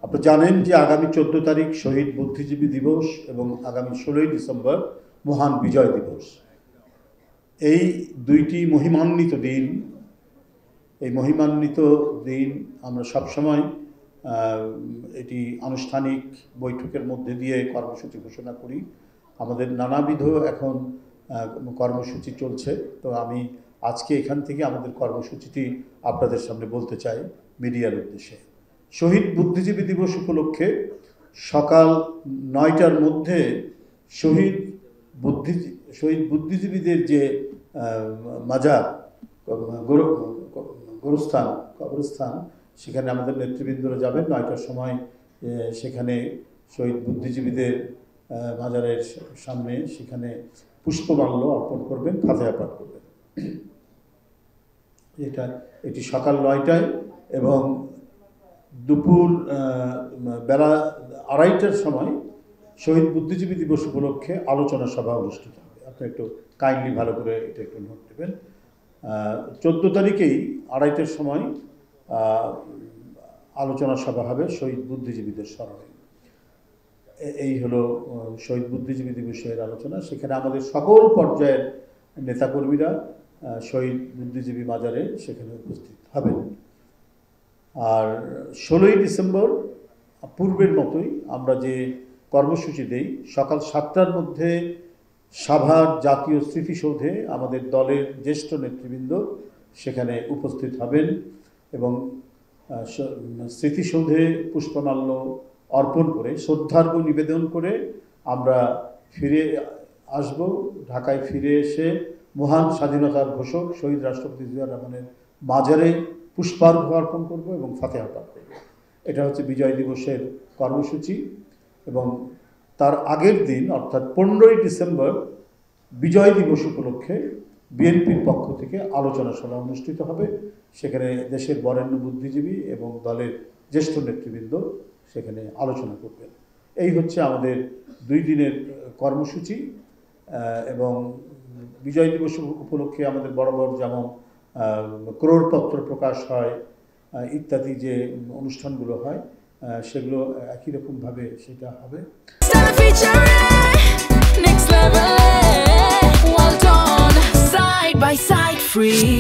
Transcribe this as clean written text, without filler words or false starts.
আপনারা জানেন যে আগামী 14 তারিখ শহীদ বুদ্ধিজীবী দিবস এবং আগামী 16ই ডিসেম্বর মহান বিজয় দিবস। এই দুইটি মহিমান্বিত দিন, এই মহিমান্বিত দিন আমরা সবসময় এটি আনুষ্ঠানিক বৈঠকের মধ্যে দিয়ে কর্মসূচি ঘোষণা করি। আমাদের নানাবিধ এখন কর্মসূচি চলছে। তো আমি আজকে এখান থেকে আমাদের কর্মসূচিটি আপনাদের সামনে বলতে চাই মিডিয়ার উদ্দেশ্যে। শহীদ বুদ্ধিজীবী দিবস উপলক্ষে সকাল 9টার মধ্যে শহীদ বুদ্ধিজীবীদের যে মাজার কবরস্থান সেখানে আমাদের নেতৃবৃন্দরা যাবেন 9টার সময়। সেখানে শহীদ বুদ্ধিজীবীদের মাজারের সামনে সেখানে পুষ্পমাল্য অর্পণ করবেন, ফাতিহা পাঠ করবেন। এটি সকাল 9টায় এবং দুপুর বেলা 2:30টার সময় শহীদ বুদ্ধিজীবী দিবস উপলক্ষে আলোচনা সভা অনুষ্ঠিত হবে। আপনি একটু কাইন্ডলি ভালো করে এটা একটু নোট দেবেন। 14 তারিখেই 2:30টার সময় আলোচনা সভা হবে শহীদ বুদ্ধিজীবীদের স্মরণে। এই হলো শহীদ বুদ্ধিজীবী দিবসের আলোচনা। সেখানে আমাদের সকল পর্যায়ের নেতাকর্মীরা শহীদ বুদ্ধিজীবী মাজারে সেখানে উপস্থিত হবেন। আর 16ই ডিসেম্বর পূর্বের মতোই আমরা যে কর্মসূচি দেই, সকাল 7টার মধ্যে সাভার জাতীয় স্মৃতিসৌধে আমাদের দলের জ্যেষ্ঠ নেতৃবৃন্দ সেখানে উপস্থিত হবেন এবং স্মৃতিসৌধে পুষ্পমাল্য অর্পণ করে শ্রদ্ধার্ঘ্য নিবেদন করে আমরা ফিরে আসব। ঢাকায় ফিরে এসে মহান স্বাধীনতার ঘোষক শহীদ রাষ্ট্রপতি জিয়াউর রহমানের মাজারে পুষ্পার্ঘ্য অর্পণ করব এবং ফাতিহা পাঠ করব। এটা হচ্ছে বিজয় দিবসের কর্মসূচি। এবং তার আগের দিন অর্থাৎ 15ই ডিসেম্বর বিজয় দিবস উপলক্ষে বিএনপির পক্ষ থেকে আলোচনা সভা অনুষ্ঠিত হবে। সেখানে দেশের বরেণ্য বুদ্ধিজীবী এবং দলের জ্যেষ্ঠ নেতৃবৃন্দ সেখানে আলোচনা করবেন। এই হচ্ছে আমাদের 2 দিনের কর্মসূচি। এবং বিজয় দিবস উপলক্ষে আমাদের বরাবর যেমন ক্রোড়পত্র প্রকাশ হয় ইত্যাদি যে অনুষ্ঠানগুলো হয় সেগুলো একই রকমভাবে সেটা হবে। Well done, side by side, free.